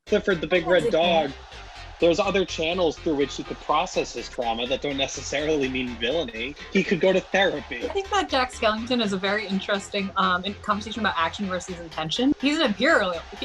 Clifford the Big Red Dog, there's other channels through which he could process his trauma that don't necessarily mean villainy. He could go to therapy. I think that Jack Skellington is a very interesting conversation about action versus intention. He's an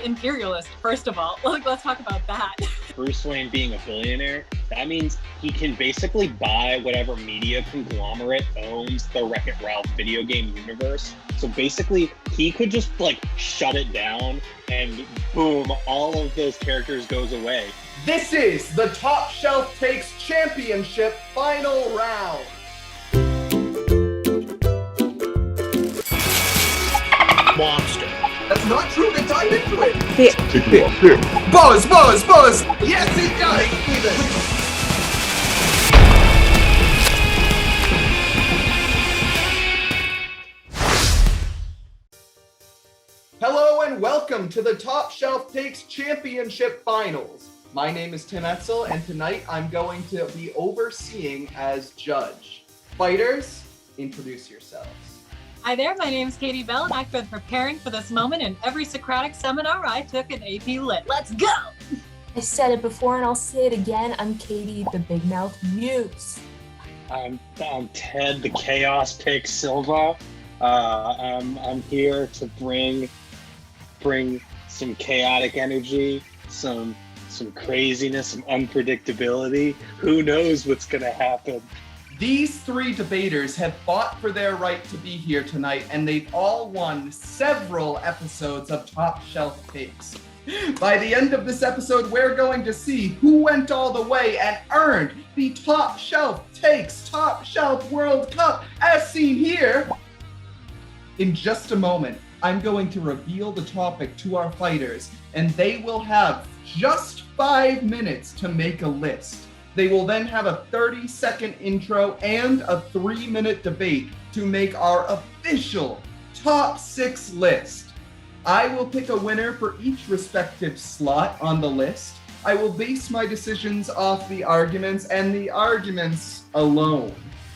imperialist, first of all. Let's talk about that. Bruce Wayne being a billionaire, that means he can basically buy whatever media conglomerate owns the Wreck-It Ralph video game universe. So basically, he could just shut it down and boom, all of those characters goes away. This is the Top Shelf Takes Championship Final Round. Monster. That's not true. They dive into it. Buzz! Yes, he does. Hello and welcome to the Top Shelf Takes Championship Finals. My name is Tim Etzel, and tonight I'm going to be overseeing as judge. Fighters, introduce yourselves. Hi there, my name is Katie Bell, and I've been preparing for this moment in every Socratic seminar I took in AP Lit. Let's go! I said it before and I'll say it again. I'm Katie, the Big Mouth Muse. I'm Ted, the Chaos Pick Silva. I'm here to bring some chaotic energy, some craziness, some unpredictability. Who knows what's gonna happen? These three debaters have fought for their right to be here tonight, and they've all won several episodes of Top Shelf Takes. By the end of this episode, we're going to see who went all the way and earned the Top Shelf Takes Top Shelf World Cup, as seen here. In just a moment, I'm going to reveal the topic to our fighters, and they will have just 5 minutes to make a list. They will then have a 30-second intro and a 3-minute debate to make our official top 6 list. I will pick a winner for each respective slot on the list. I will base my decisions off the arguments and the arguments alone.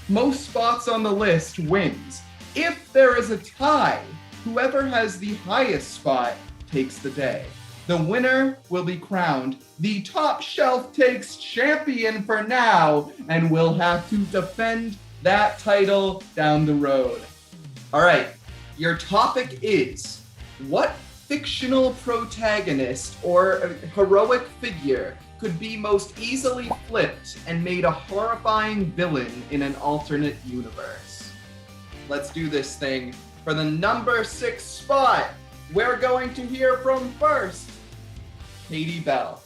Most spots on the list wins. If there is a tie, whoever has the highest spot takes the day. The winner will be crowned the Top Shelf Takes champion for now, and will have to defend that title down the road. All right, your topic is, what fictional protagonist or heroic figure could be most easily flipped and made a horrifying villain in an alternate universe? Let's do this thing. For the number 6 spot, we're going to hear from first, Katie Bell.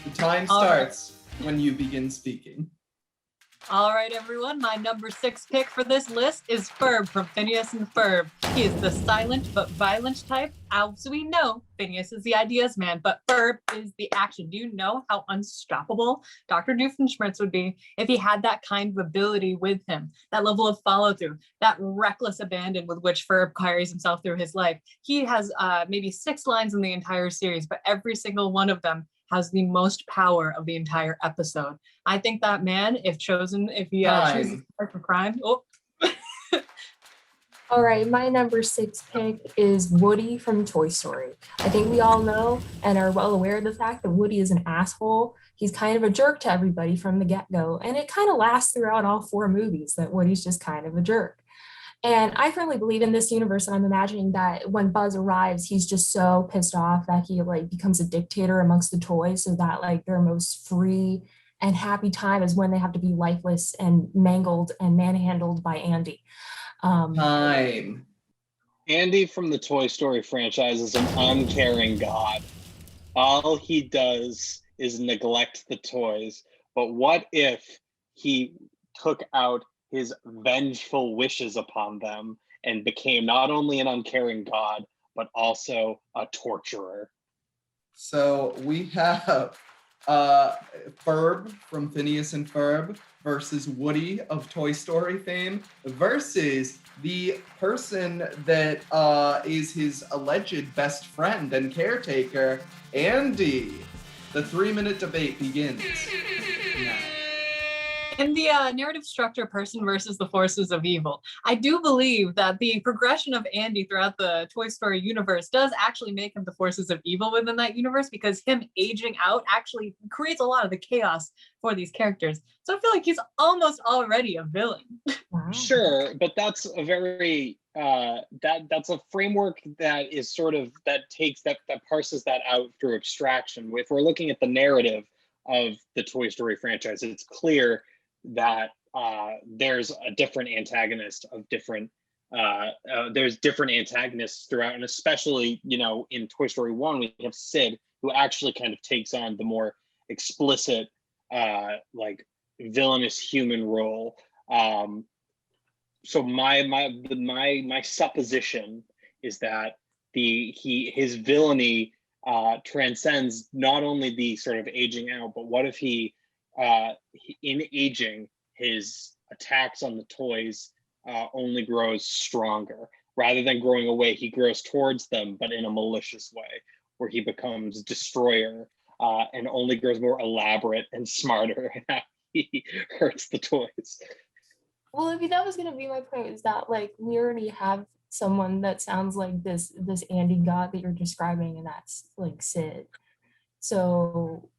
The time starts when you begin speaking. All right, everyone, my number 6 pick for this list is Ferb from Phineas and Ferb. He is the silent but violent type. As we know, Phineas is the ideas man, but Ferb is the action. Do you know how unstoppable Dr. Doofenshmirtz would be if he had that kind of ability with him, that level of follow-through, that reckless abandon with which Ferb carries himself through his life? He has maybe 6 lines in the entire series, but every single one of them has the most power of the entire episode. I think that man, if he chooses for crime. All right, my number 6 pick is Woody from Toy Story. I think we all know and are well aware of the fact that Woody is an asshole. He's kind of a jerk to everybody from the get-go, and it kind of lasts throughout all 4 movies that Woody's just kind of a jerk. And I firmly believe in this universe, and I'm imagining that when Buzz arrives, he's just so pissed off that he becomes a dictator amongst the toys, so that their most free and happy time is when they have to be lifeless and mangled and manhandled by Andy. Time. Andy from the Toy Story franchise is an uncaring god. All he does is neglect the toys. But what if he took out his vengeful wishes upon them and became not only an uncaring god, but also a torturer? So we have Ferb from Phineas and Ferb versus Woody of Toy Story fame versus the person that is his alleged best friend and caretaker, Andy. The 3-minute debate begins now. In the narrative structure, person versus the forces of evil, I do believe that the progression of Andy throughout the Toy Story universe does actually make him the forces of evil within that universe, because him aging out actually creates a lot of the chaos for these characters. So I feel like he's almost already a villain. Wow. Sure, but that's a very that's a framework that is sort of that parses that out through abstraction. If we're looking at the narrative of the Toy Story franchise, it's clear that there's a different antagonist of different there's different antagonists throughout, and especially, you know, in Toy Story 1 we have Sid, who actually kind of takes on the more explicit like villainous human role. So my supposition is that his villainy transcends not only the sort of aging out, but what if in aging, his attacks on the toys only grows stronger. Rather than growing away, he grows towards them, but in a malicious way, where he becomes destroyer and only grows more elaborate and smarter. He hurts the toys. Well, I mean, that was gonna be my point, is that like we already have someone that sounds like this Andy God that you're describing, and that's like Sid. So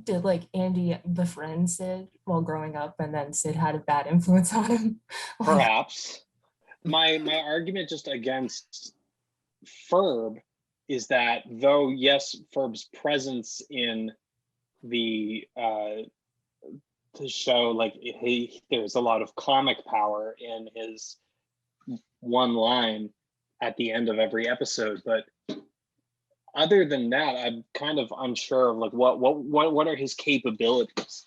did like Andy befriend Sid while growing up, and then Sid had a bad influence on him? Perhaps. My argument just against Ferb is that though, yes, Ferb's presence in the show, like there's a lot of comic power in his one line at the end of every episode, but other than that, I'm kind of unsure of like what are his capabilities.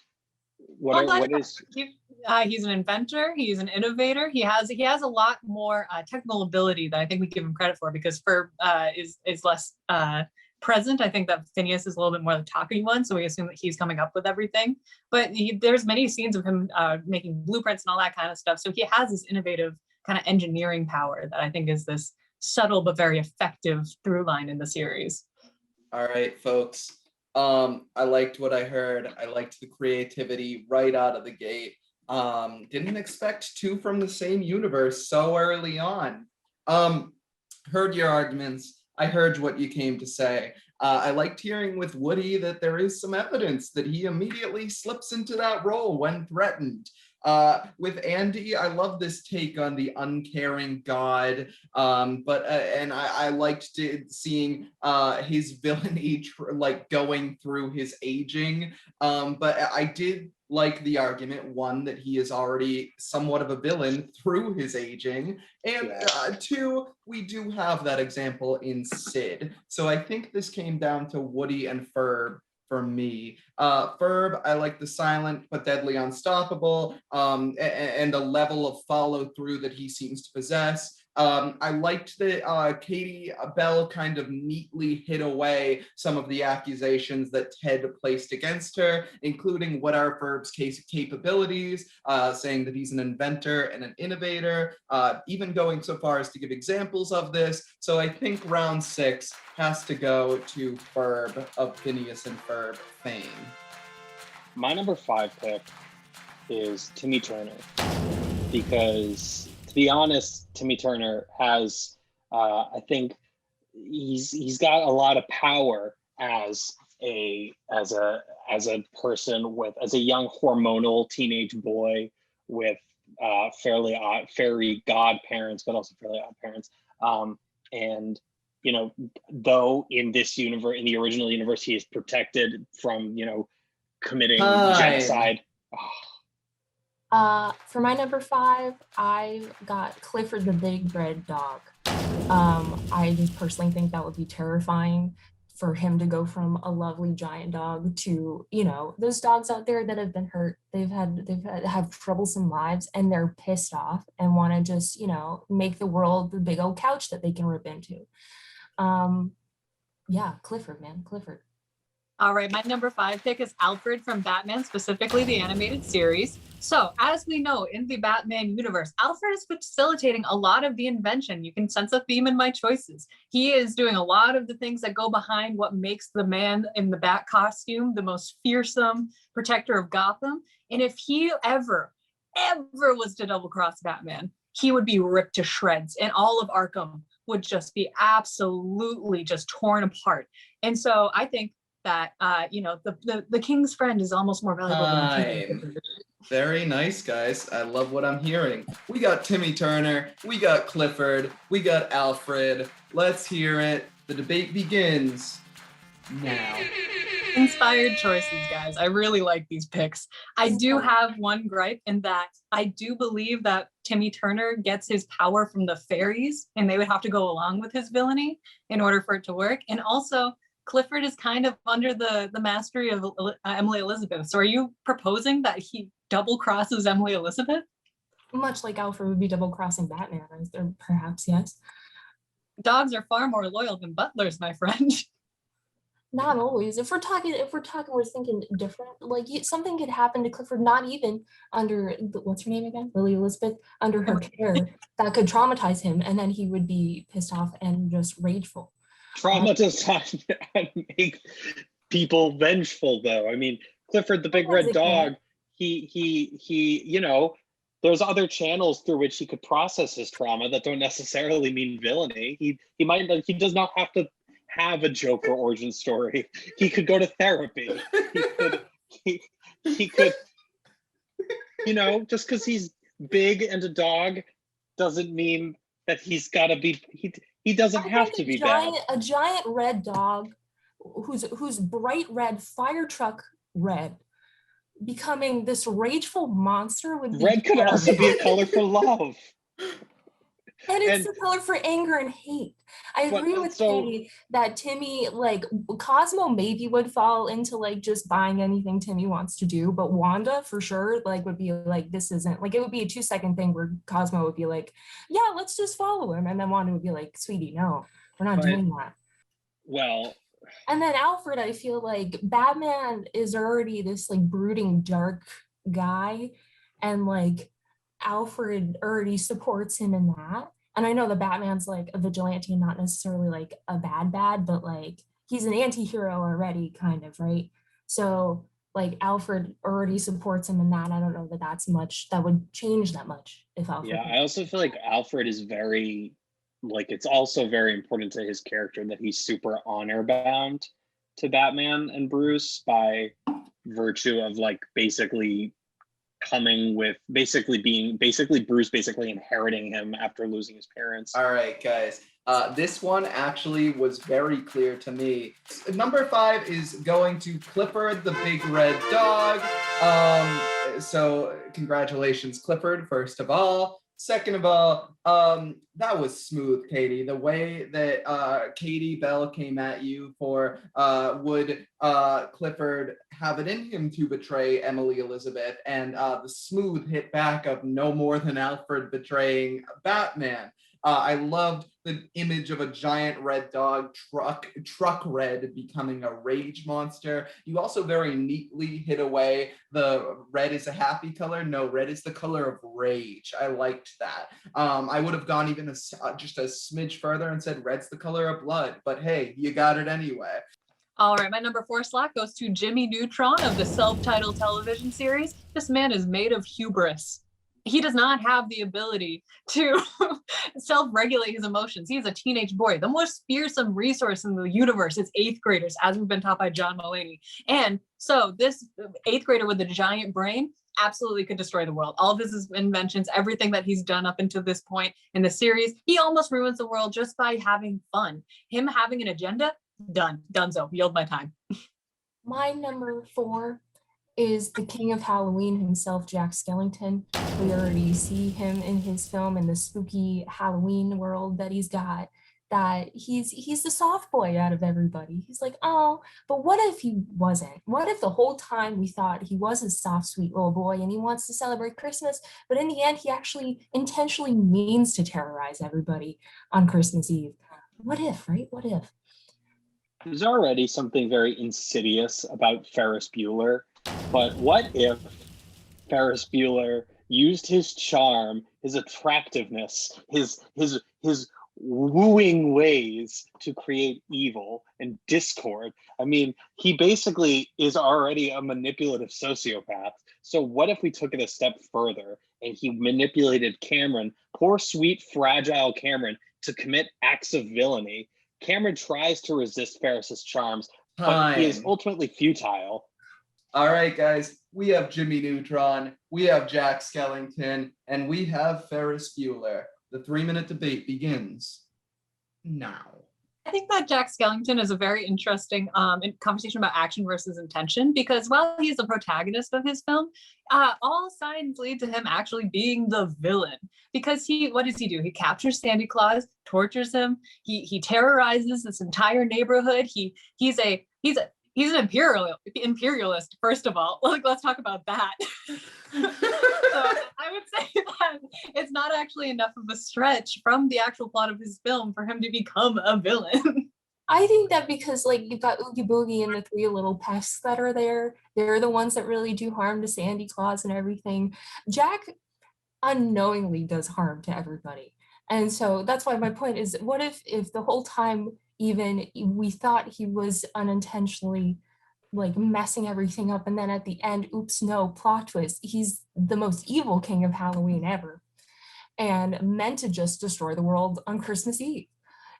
He's an inventor. He's an innovator. He has a lot more technical ability that I think we give him credit for, because Ferb is less present. I think that Phineas is a little bit more the talking one, so we assume that he's coming up with everything. But there's many scenes of him making blueprints and all that kind of stuff. So he has this innovative kind of engineering power that I think is this subtle but very effective through line in the series. All right, folks. I liked what I heard. I liked the creativity right out of the gate. Didn't expect two from the same universe so early on. Heard your arguments. I heard what you came to say. I liked hearing with Woody that there is some evidence that he immediately slips into that role when threatened. With Andy, I love this take on the uncaring God, and I liked seeing his villainy like going through his aging. But I did like the argument, one, that he is already somewhat of a villain through his aging, and two, we do have that example in Sid. So I think this came down to Woody and Ferb for me. Ferb, I like the silent but deadly unstoppable, and the level of follow through that he seems to possess. I liked that Katie Bell kind of neatly hid away some of the accusations that Ted placed against her, including what are Ferb's capabilities, saying that he's an inventor and an innovator, even going so far as to give examples of this. So I think round 6 has to go to Ferb of Phineas and Ferb fame. My number 5 pick is Timmy Turner, because to be honest, Timmy Turner has, I think he's got a lot of power as a person as a young hormonal teenage boy with fairy godparents, but also fairly odd parents. And you know, though in this universe, in the original universe, he is protected from, you know, committing genocide. For my number 5, I got Clifford the Big Red Dog. I just personally think that would be terrifying for him to go from a lovely giant dog to, you know, those dogs out there that have been hurt. They've had troublesome lives, and they're pissed off and want to just, you know, make the world the big old couch that they can rip into. Yeah, Clifford, man, Clifford. All right, my number 5 pick is Alfred from Batman, specifically the animated series. So, as we know in the Batman universe, Alfred is facilitating a lot of the invention. You can sense a theme in my choices. He is doing a lot of the things that go behind what makes the man in the Bat costume the most fearsome protector of Gotham. And if he ever was to double cross Batman, he would be ripped to shreds, and all of Arkham would just be absolutely just torn apart. And so I think that the king's friend is almost more valuable than the king's friend. Very nice, guys. I love what I'm hearing. We got Timmy Turner, we got Clifford, we got Alfred. Let's hear it. The debate begins now. Inspired choices, guys. I really like these picks. I do have one gripe in that I do believe that Timmy Turner gets his power from the fairies, and they would have to go along with his villainy in order for it to work. And also, Clifford is kind of under the mastery of Emily Elizabeth. So are you proposing that he double crosses Emily Elizabeth? Much like Alfred would be double crossing Batman, or perhaps, yes. Dogs are far more loyal than butlers, my friend. Not always. If we're talking, we're thinking different. Like something could happen to Clifford, not even under what's her name again, Lily Elizabeth, under her care, that could traumatize him, and then he would be pissed off and just rageful. Trauma does not make people vengeful, though. I mean, Clifford the big red dog, he there's other channels through which he could process his trauma that don't necessarily mean villainy. He does not have to have a Joker origin story. He could go to therapy. He could just because he's big and a dog doesn't mean that he's got to be. He doesn't have to be bad. A giant red dog, who's bright red, fire truck red, becoming this rageful monster would be. Red could also be a color for love. And it's the color for anger and hate. I agree with Katie that Timmy, like Cosmo maybe would fall into like just buying anything Timmy wants to do, but Wanda for sure like would be like, this isn't like, it would be a 2-second thing where Cosmo would be like, yeah, let's just follow him. And then Wanda would be like, sweetie, no, we're not doing that. Well. And then Alfred, I feel like Batman is already this like brooding, dark guy. And like Alfred already supports him in that. And I know the Batman's like a vigilante, not necessarily like a bad, but like he's an anti-hero already, kind of, right? So like Alfred already supports him in that. I don't know that that's much that would change that much if Alfred. Yeah, I also feel like Alfred is very, like, it's also very important to his character that he's super honor bound to Batman and Bruce by virtue of like basically coming with Bruce basically inheriting him after losing his parents. All right, guys. This one actually was very clear to me. Number 5 is going to Clifford the big red dog. So congratulations, Clifford, first of all. Second of all, that was smooth, Katie. The way that Katie Bell came at you for would Clifford have it in him to betray Emily Elizabeth, and the smooth hit back of no more than Alfred betraying Batman. I loved the image of a giant red dog, truck red, becoming a rage monster. You also very neatly hit away the red is a happy color. No, red is the color of rage. I liked that. I would have gone even just a smidge further and said red's the color of blood. But hey, you got it anyway. All right, my number 4 slot goes to Jimmy Neutron of the self-titled television series. This man is made of hubris. He does not have the ability to self-regulate his emotions. He's a teenage boy. The most fearsome resource in the universe is 8th graders, as we've been taught by John Mulaney. And so this 8th grader with a giant brain absolutely could destroy the world. All of his inventions, everything that he's done up until this point in the series, he almost ruins the world just by having fun. Him having an agenda, donezo, yield my time. My number 4 is the king of Halloween himself, Jack Skellington. We already see him in his film in the spooky Halloween world that he's got, that he's the soft boy out of everybody. He's like, oh, but what if he wasn't? What if the whole time we thought he was a soft, sweet little boy and he wants to celebrate Christmas, but in the end, he actually intentionally means to terrorize everybody on Christmas Eve? What if, right? What if? There's already something very insidious about Ferris Bueller, but what if Ferris Bueller used his charm, his attractiveness, his wooing ways to create evil and discord? I mean, he basically is already a manipulative sociopath. So what if we took it a step further and he manipulated Cameron, poor, sweet, fragile Cameron, to commit acts of villainy? Cameron tries to resist Ferris's charms, but he is Time. ultimately futile. All right, guys, we have Jimmy Neutron, we have Jack Skellington, and we have Ferris Bueller. The 3-minute debate begins now. I think that Jack Skellington is a very interesting conversation about action versus intention, because while he's the protagonist of his film, all signs lead to him actually being the villain. Because what does he do? He captures Santa Claus, tortures him, he terrorizes this entire neighborhood. He's an imperialist, first of all. Like, let's talk about that. So I would say that it's not actually enough of a stretch from the actual plot of his film for him to become a villain. I think that because like you've got Oogie Boogie and the three little pests that are there, they're the ones that really do harm to Sandy Claus and everything. Jack unknowingly does harm to everybody. And so that's why my point is, what if the whole time even we thought he was unintentionally like messing everything up, and then at the end, oops, no, plot twist, he's the most evil king of Halloween ever and meant to just destroy the world on Christmas Eve.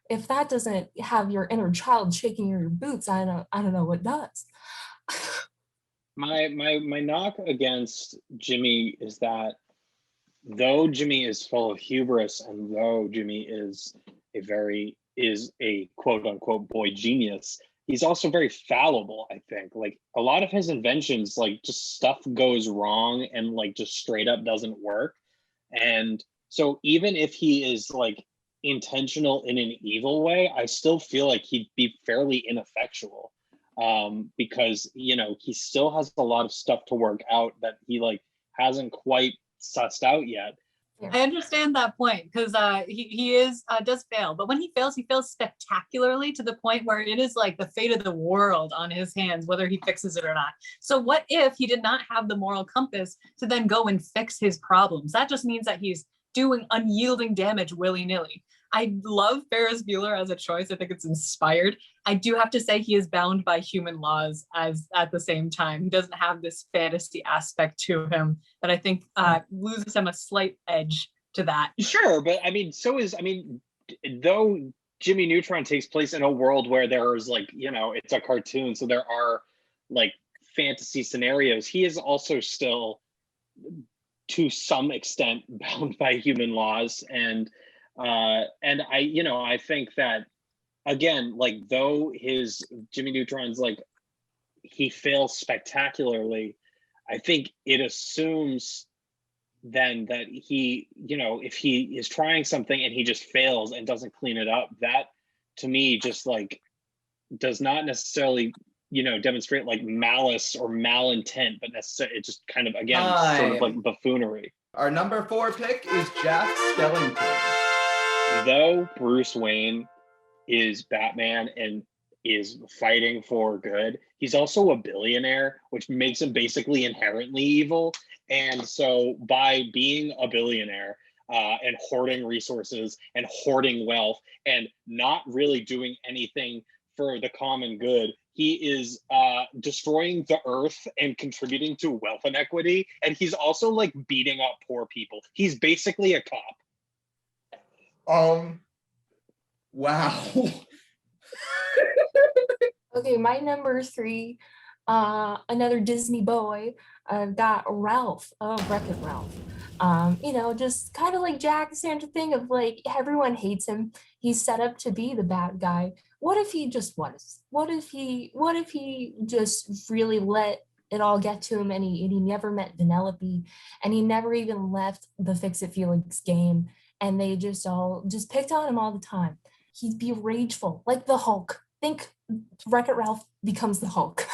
If that doesn't have your inner child shaking your boots, I don't know what does. My knock against Jimmy is that though Jimmy is full of hubris and though Jimmy is a quote unquote boy genius, he's also very fallible. I think like a lot of his inventions, like just stuff goes wrong and like just straight up doesn't work. And so even if he is like intentional in an evil way, I still feel like he'd be fairly ineffectual, because he still has a lot of stuff to work out that he like hasn't quite sussed out yet. I understand that point, because he does fail, but when he fails spectacularly to the point where it is like the fate of the world on his hands, whether he fixes it or not. So what if he did not have the moral compass to then go and fix his problems? That just means that he's doing unyielding damage willy-nilly. I love Ferris Bueller as a choice. I think it's inspired. I do have to say he is bound by human laws as at the same time. He doesn't have this fantasy aspect to him that I think loses him a slight edge to that. Sure, but though Jimmy Neutron takes place in a world where there's like, it's a cartoon, so there are like fantasy scenarios, he is also still to some extent bound by human laws. And I think that again, like though Jimmy Neutron's like he fails spectacularly, I think it assumes then that he, if he is trying something and he just fails and doesn't clean it up, that to me just like does not necessarily demonstrate like malice or malintent, but necessarily it just kind of again sort of like buffoonery. Our number 4 pick is Jack Skellington. Though Bruce Wayne is Batman and is fighting for good, he's also a billionaire, which makes him basically inherently evil. And so by being a billionaire and hoarding resources and hoarding wealth and not really doing anything for the common good, he is destroying the earth and contributing to wealth inequity. And he's also like beating up poor people. He's basically a cop. Wow. Okay, my number 3, another Disney boy. I've got Ralph of Wreck-It Ralph. Just kind of like Jack Santa thing of like everyone hates him. He's set up to be the bad guy. What if he just was? What if he just really let it all get to him and he never met Vanellope and he never even left the Fix-It Felix game and they just picked on him all the time. He'd be rageful, like the Hulk. Think Wreck-It Ralph becomes the Hulk.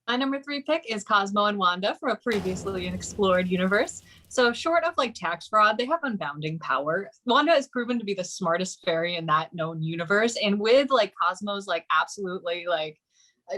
My number 3 pick is Cosmo and Wanda from a previously unexplored universe. So short of like tax fraud, they have unbounding power. Wanda is proven to be the smartest fairy in that known universe. And with like Cosmo's like absolutely like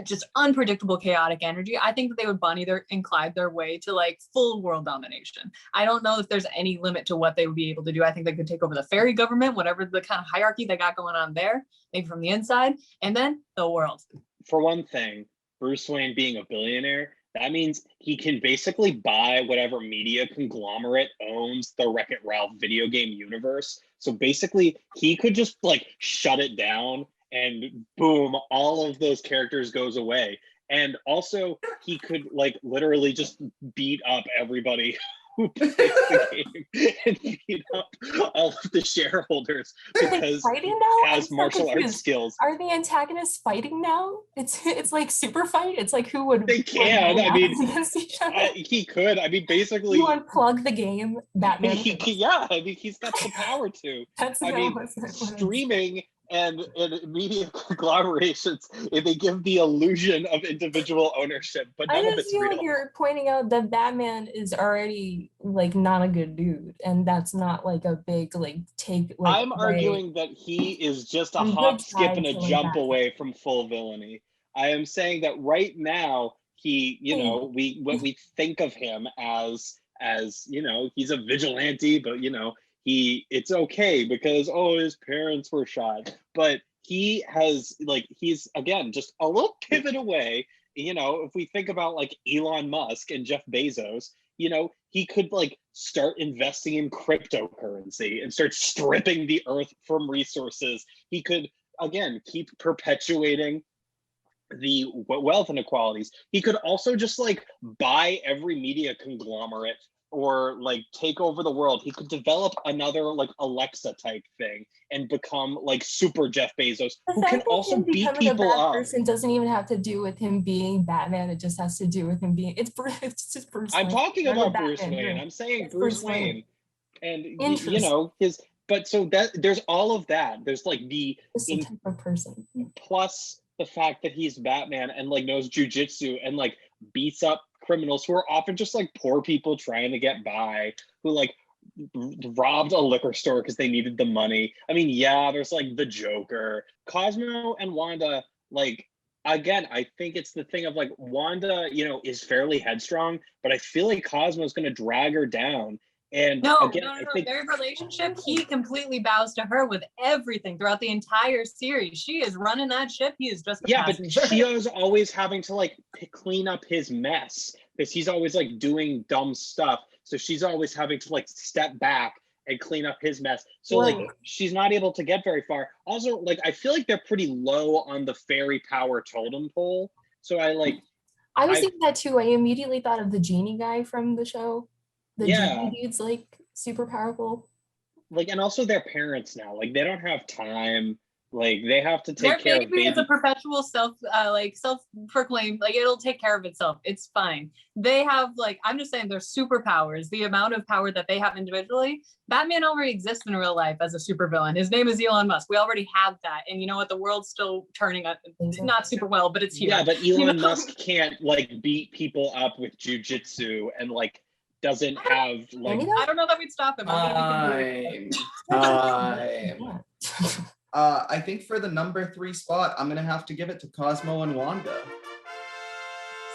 just unpredictable chaotic energy, I think that they would Bonnie and Clyde their way to like full world domination. I don't know if there's any limit to what they would be able to do. I think they could take over the fairy government, whatever the kind of hierarchy they got going on there, maybe from the inside, and then the world. For one thing, Bruce Wayne being a billionaire, that means he can basically buy whatever media conglomerate owns the Wreck-It Ralph video game universe. So basically, he could just like shut it down and boom, all of those characters goes away. And also, he could like literally just beat up everybody who plays the game and beat up all of the shareholders because fighting now? he has martial arts skills. Are the antagonists fighting now? It's like super fight. It's like who would They can. I mean, against each other? he could. I mean, basically, You unplug the game. Batman. yeah. I mean, he's got the power to. That's I mean, streaming and media conglomerations, they give the illusion of individual ownership, but none I of just it's feel real. like you're pointing out that Batman is already like not a good dude, and that's not like a big like take. Like, I'm arguing that he is just a On hop, good skip, and sides a going jump back. away from full villainy. I am saying that right now he, you know, we think of him as you know, he's a vigilante, but you know, it's okay because his parents were shot, but he has like he's again just a little pivot away. You know, if we think about like Elon Musk and Jeff Bezos, you know, he could like start investing in cryptocurrency and start stripping the earth from resources. He could again keep perpetuating the wealth inequalities. He could also just like buy every media conglomerate or like take over the world. He could develop another like Alexa type thing and become like super Jeff Bezos, who can also beat people up. Person doesn't even have to do with him being Batman. It just has to do with him being. It's just Bruce. I'm Wayne. talking Not about Batman, Bruce Wayne. right? I'm saying It's Bruce Wayne. And you Interesting. know his. But so that there's all of that. There's like the Just the type of person. plus the fact that he's Batman and like knows jujitsu and like beats up criminals who are often just like poor people trying to get by, who like robbed a liquor store because they needed the money. I mean, yeah, there's like the Joker. Cosmo and Wanda, like again, I think it's the thing of like Wanda, you know, is fairly headstrong, but I feel like Cosmo's gonna drag her down. And No, again, no. I think Their relationship, he completely bows to her with everything throughout the entire series. She is running that ship. He is just a yeah, but passenger. she is always having to like clean up his mess because he's always like doing dumb stuff. So she's always having to like step back and clean up his mess. So like she's not able to get very far. Also, like I feel like they're pretty low on the fairy power totem pole. So I was thinking that too. I immediately thought of the genie guy from the show. The genie dude's like super powerful. Like, and also their parents now, like they don't have time. Like they have to take care of baby. It's a perpetual self-proclaimed, like it'll take care of itself. It's fine. They have like, I'm just saying, their superpowers, the amount of power that they have individually. Batman already exists in real life as a supervillain. His name is Elon Musk. We already have that, and you know what? The world's still turning up, not super well, but it's here. Yeah, but Elon Musk can't like beat people up with jujitsu and like doesn't have like. I don't know that we'd stop him. I think for the number 3 spot, I'm gonna have to give it to Cosmo and Wanda.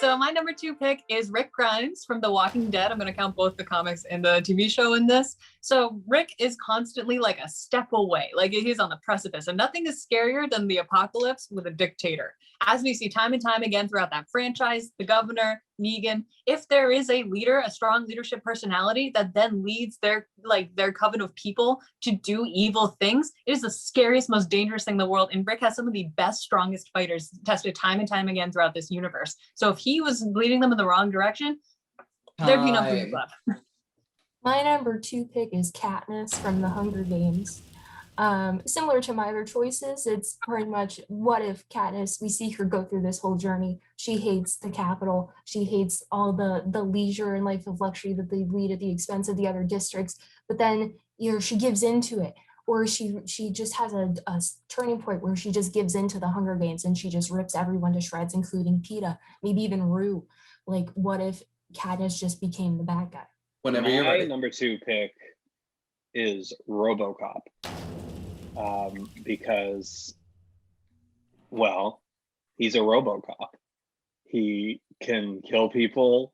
So my number 2 pick is Rick Grimes from The Walking Dead. I'm going to count both the comics and the TV show in this. So Rick is constantly like a step away, like he's on the precipice, and nothing is scarier than the apocalypse with a dictator. As we see time and time again throughout that franchise, the governor, Negan, if there is a leader, a strong leadership personality that then leads their coven of people to do evil things, it is the scariest, most dangerous thing in the world. And Rick has some of the best, strongest fighters tested time and time again throughout this universe. So if he was leading them in the wrong direction, there'd be no proof left. My number 2 pick is Katniss from the Hunger Games. Similar to my other choices, it's pretty much what if Katniss, we see her go through this whole journey. She hates the capital. She hates all the leisure and life of luxury that they lead at the expense of the other districts. But then, you know, she gives into it. or she just has a turning point where she just gives in to the Hunger Games and she just rips everyone to shreds, including PETA, maybe even Rue. Like, what if Katniss just became the bad guy? Whenever you're My ready. number 2 pick is RoboCop. Because, well, he's a RoboCop. He can kill people,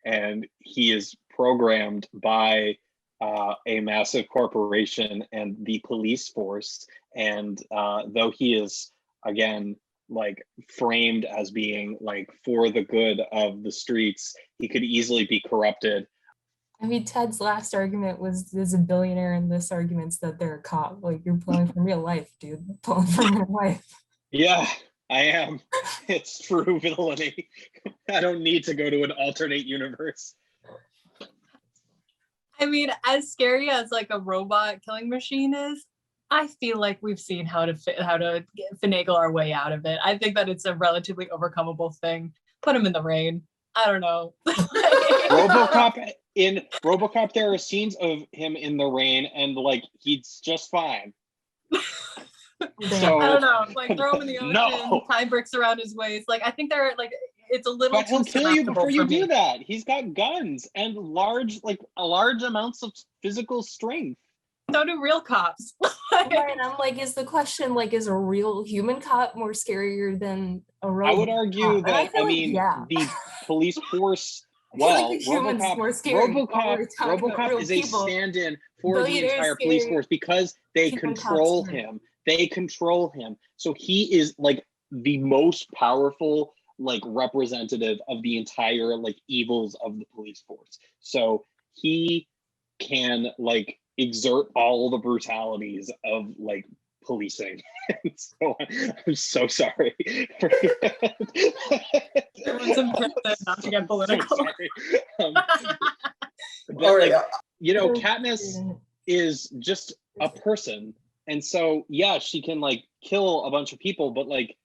and he is programmed by a massive corporation and the police force. And though he is, again, like framed as being like for the good of the streets, he could easily be corrupted. I mean, Ted's last argument was there's a billionaire, and this argument's that they're a cop. Like, you're pulling from real life, dude. Pulling from real life. Yeah, I am. It's true villainy. I don't need to go to an alternate universe. I mean, as scary as like a robot killing machine is, I feel like we've seen how to finagle our way out of it. I think that it's a relatively overcomable thing. Put him in the rain. I don't know. In RoboCop, there are scenes of him in the rain, and like he's just fine. So I don't know. Like, throw him in the ocean, no. tie bricks around his waist. Like, I think they're like, it's a little But too he'll kill you before you for me. do that. He's got guns and large amounts of physical strength. So do real cops. Right, I'm like, is the question like, is a real human cop more scarier than a robot? I would argue cop? And that the police force. Well, like the humans more scary when we're talking about RoboCop real is a people. stand-in for the Billionaires entire police scary. force because they Human control cops, him. They control him. So he is like the most powerful like representative of the entire like evils of the police force. So he can like exert all the brutalities of like policing. So I'm so sorry. Everyone's imprisoned, not to get political. But like, you know, Katniss is just a person, and so yeah, she can like kill a bunch of people, but like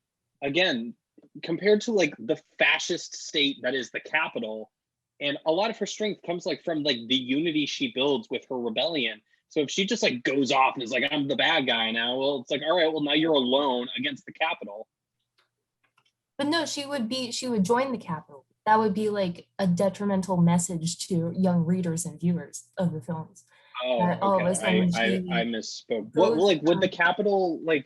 again, compared to like the fascist state that is the Capitol, and a lot of her strength comes like from like the unity she builds with her rebellion. So if she just like goes off and is like, I'm the bad guy now, well, it's like, all right, well now you're alone against the Capitol. But no, she would join the Capitol. That would be like a detrimental message to young readers and viewers of the films. Oh, okay. All of a sudden I misspoke. What like would the Capitol like?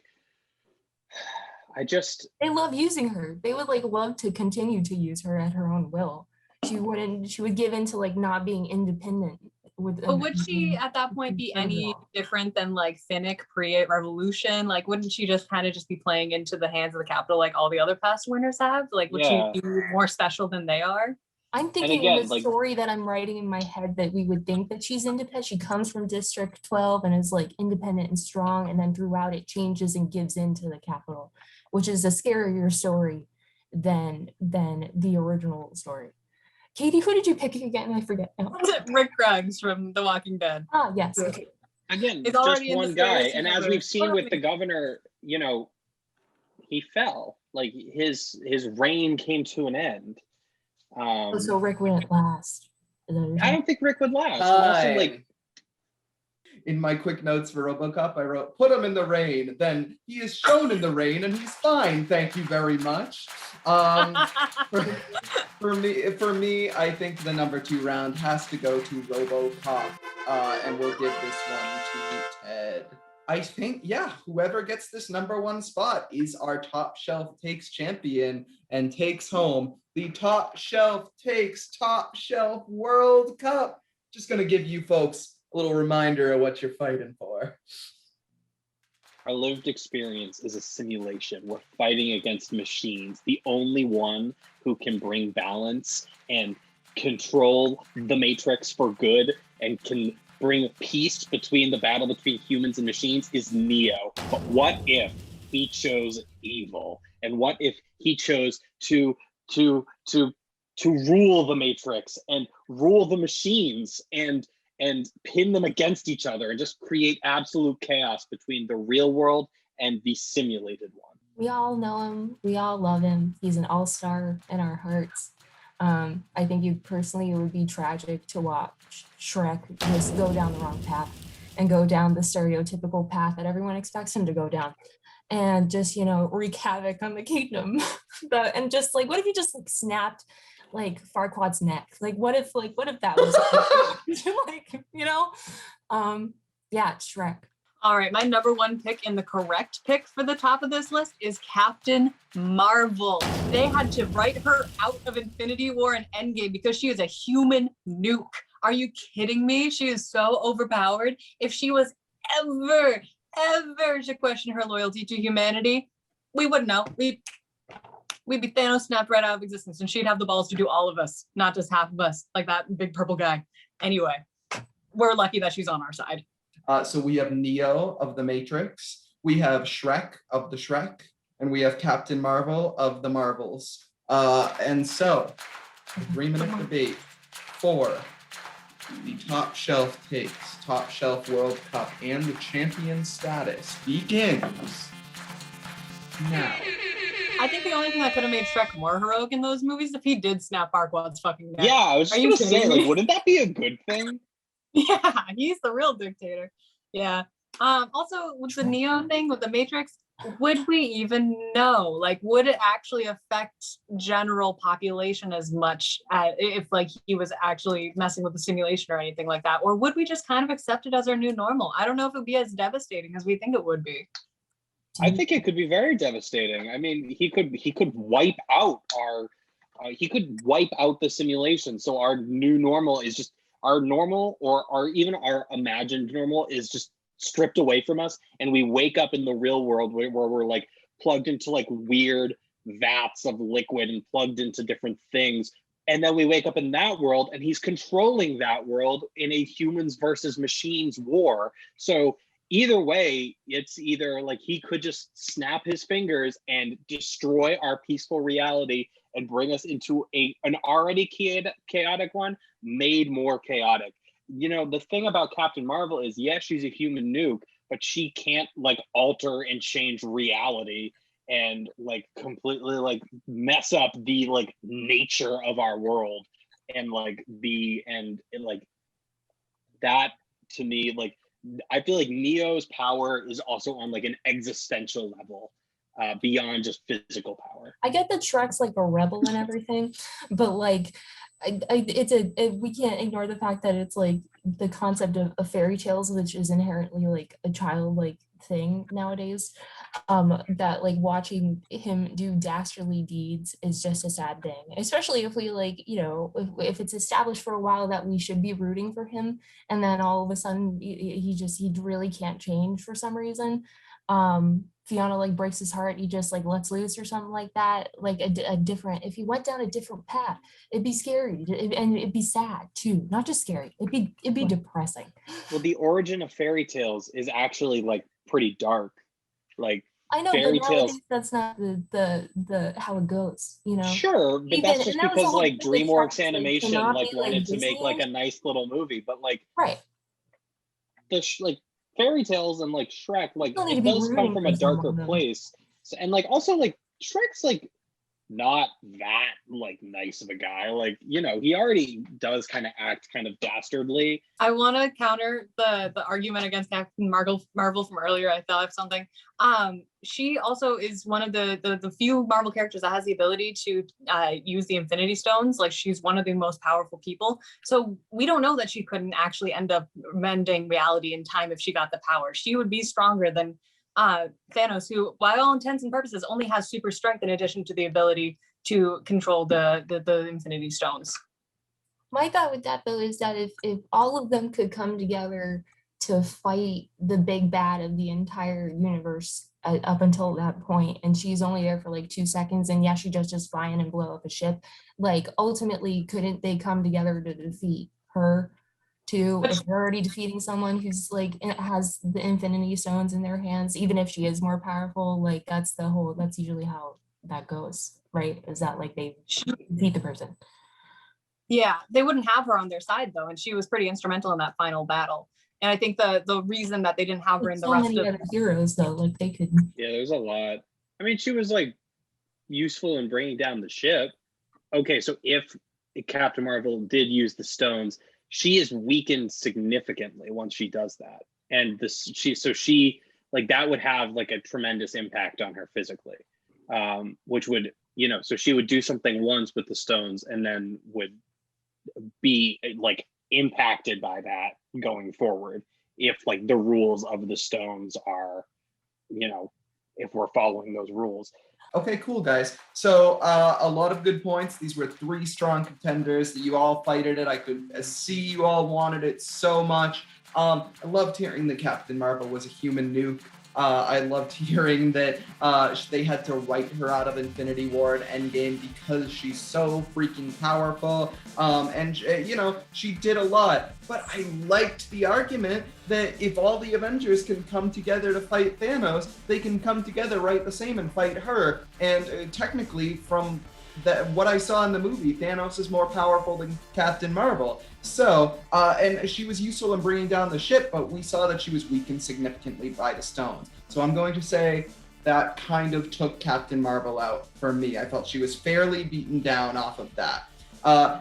They love using her. They would like love to continue to use her at her own will. She would give into like not being independent. But would she at that point be any different than like Finnick pre-revolution? Like, wouldn't she just kind of just be playing into the hands of the Capitol like all the other past winners have? Like, would she be more special than they are? I'm thinking again, in the story that I'm writing in my head that we would think that she's independent. She comes from District 12 and is like independent and strong, and then throughout it changes and gives into the Capitol, which is a scarier story than the original story. Katie, who did you pick again? I forget now. Rick Grimes from The Walking Dead. Ah, yes. Okay. Again, it's just one guy. And as we've seen with the governor, you know, he fell. Like his reign came to an end. So Rick went last. I don't think Rick would last. Also, like, in my quick notes for RoboCop, I wrote, put him in the rain. Then he is shown in the rain and he's fine. Thank you very much. For me, I think the number 2 round has to go to RoboCop. And we'll give this one to Ted. I think, yeah, whoever gets this number 1 spot is our Top Shelf Takes champion and takes home the Top Shelf World Cup. Just going to give you folks a little reminder of what you're fighting for. Our lived experience is a simulation. We're fighting against machines. The only one who can bring balance and control the Matrix for good and can bring peace between the battle between humans and machines is Neo. But what if he chose evil? And what if he chose to rule the Matrix and rule the machines and pin them against each other and just create absolute chaos between the real world and the simulated one? We all know him. We all love him. He's an all-star in our hearts. I think it would be tragic to watch Shrek just go down the wrong path. and go down the stereotypical path that everyone expects him to go down, and just, wreak havoc on the kingdom. And just like, what if he just like snapped like Farquaad's neck? Like, what if that was yeah, Shrek. All right, my number one pick and the correct pick for the top of this list is Captain Marvel. They had to write her out of Infinity War and Endgame because she is a human nuke. Are you kidding me? She is so overpowered. If she was ever to question her loyalty to humanity, we wouldn't know. We'd be Thanos snapped right out of existence, and she'd have the balls to do all of us, not just half of us, like that big purple guy. Anyway, we're lucky that she's on our side. So we have Neo of the Matrix, we have Shrek of the Shrek, and we have Captain Marvel of the Marvels. And so, the 3-minute debate for the top shelf takes, top shelf World Cup, and the champion status begins now. I think the only thing that could have made Shrek more heroic in those movies if he did snap Farquaad's fucking neck. Yeah, I was just gonna say, like, wouldn't that be a good thing? Yeah, he's the real dictator. Yeah. Also, with the Neo thing, with the Matrix, would we even know? Like, would it actually affect general population as much if, like, he was actually messing with the simulation or anything like that? Or would we just kind of accept it as our new normal? I don't know if it would be as devastating as we think it would be. I think it could be very devastating. I mean, he could wipe out he could wipe out the simulation. So our new normal is just our normal, or even our imagined normal is just stripped away from us, and we wake up in the real world where we're like plugged into like weird vats of liquid and plugged into different things. And then we wake up in that world, and he's controlling that world in a humans versus machines war. So either way, it's either like he could just snap his fingers and destroy our peaceful reality and bring us into an already chaotic one made more chaotic. The thing about Captain Marvel is, yes, she's a human nuke, but she can't like alter and change reality and like completely like mess up the like nature of our world. And like that to me, like, I feel like Neo's power is also on like an existential level, beyond just physical power. I get that Shrek's like a rebel and everything, but like, we can't ignore the fact that it's like the concept of fairy tales, which is inherently like a childlike thing nowadays. That like watching him do dastardly deeds is just a sad thing, especially if we like, if it's established for a while that we should be rooting for him, and then all of a sudden he really can't change for some reason. Fiona like breaks his heart, he just like lets loose or something like that. Like if he went down a different path, it'd be scary, and it'd be sad too, not just scary. It'd be depressing. Well, the origin of fairy tales is actually like pretty dark. Like, I know, fairy but tales, that's not the how it goes, Sure, but that's just because like DreamWorks Animation like wanted to make like a nice little movie, but like right, like fairy tales and like Shrek, like it be does come from a darker place. So, and like also like Shrek's like not that like nice of a guy. Like, he already does kind of act kind of dastardly. I want to counter the argument against Captain Marvel from earlier. I thought of something. She also is one of the few Marvel characters that has the ability to use the Infinity Stones. Like, she's one of the most powerful people. So we don't know that she couldn't actually end up mending reality in time if she got the power. She would be stronger than Thanos, who, by all intents and purposes, only has super strength in addition to the ability to control the Infinity Stones. My thought with that, though, is that if all of them could come together to fight the big bad of the entire universe up until that point, and she's only there for like 2 seconds, and yeah, she just fly in and blow up a ship, like ultimately, couldn't they come together to defeat her too? If they're already defeating someone who's like has the Infinity Stones in their hands, even if she is more powerful, like that's usually how that goes, right? Is that like they defeat the person? Yeah, they wouldn't have her on their side though, and she was pretty instrumental in that final battle. And I think the reason that they didn't have her in the rest of other heroes though, like they could. Yeah, there's a lot. I mean, she was like useful in bringing down the ship. Okay, so if Captain Marvel did use the stones, she is weakened significantly once she does that. and she like that would have like a tremendous impact on her physically, which would, so she would do something once with the stones and then would be like impacted by that going forward if like the rules of the stones are, if we're following those rules. Okay, cool, guys. So a lot of good points. These were 3 strong contenders that you all fighted it. I could see you all wanted it so much. I loved hearing that Captain Marvel was a human nuke. I loved hearing that they had to write her out of Infinity War and Endgame because she's so freaking powerful. And she did a lot. But I liked the argument that if all the Avengers can come together to fight Thanos, they can come together right the same and fight her. And technically, from what I saw in the movie, Thanos is more powerful than Captain Marvel. So, and she was useful in bringing down the ship, but we saw that she was weakened significantly by the stones. So I'm going to say that kind of took Captain Marvel out for me. I felt she was fairly beaten down off of that.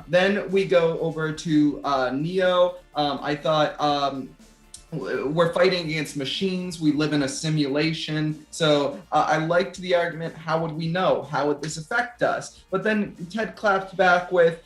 Then we go over to Neo. I thought we're fighting against machines. We live in a simulation. So I liked the argument, how would we know? How would this affect us? But then Ted clapped back with,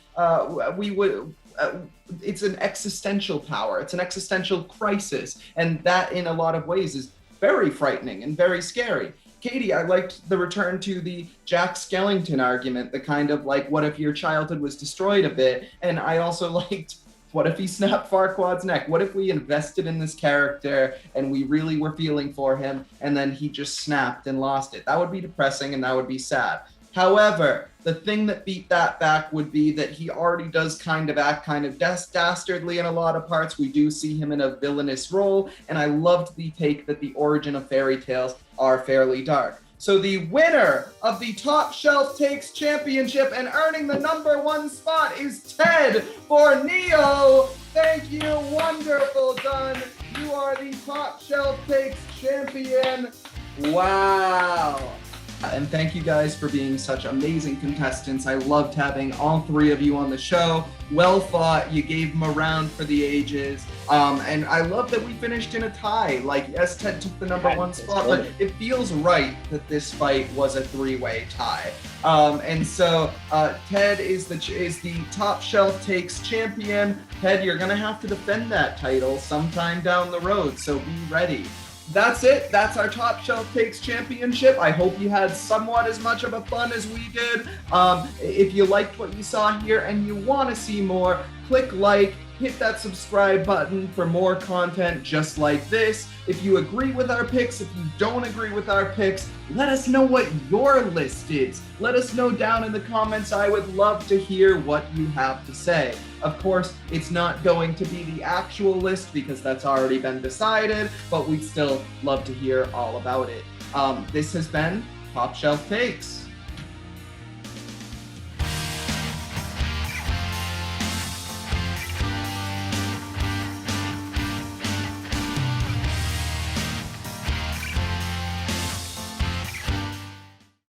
it's an existential power. It's an existential crisis. And that in a lot of ways is very frightening and very scary. Katie, I liked the return to the Jack Skellington argument, the kind of like, what if your childhood was destroyed a bit? And I also liked, what if he snapped Farquaad's neck? What if we invested in this character and we really were feeling for him and then he just snapped and lost it? That would be depressing and that would be sad. However, the thing that beat that back would be that he already does kind of act kind of dastardly in a lot of parts. We do see him in a villainous role, and I loved the take that the origin of fairy tales are fairly dark. So the winner of the Top Shelf Takes Championship and earning the #1 spot is Ted for Neo. Thank you, wonderful done. You are the Top Shelf Takes champion. Wow. And thank you guys for being such amazing contestants. I loved having all 3 of you on the show. Well fought. You gave them a round for the ages. And I love that we finished in a tie. Like, yes, Ted took the #1 spot, but it feels right that this fight was a 3-way tie. And so Ted is the Top Shelf Takes champion. Ted, you're going to have to defend that title sometime down the road, so be ready. That's it. That's our Top Shelf Takes Championship. I hope you had somewhat as much of a fun as we did. If you liked what you saw here and you want to see more, click like, hit that subscribe button for more content just like this. If you agree with our picks, if you don't agree with our picks, let us know what your list is. Let us know down in the comments. I would love to hear what you have to say. Of course, it's not going to be the actual list because that's already been decided, but we'd still love to hear all about it. This has been Top Shelf Takes.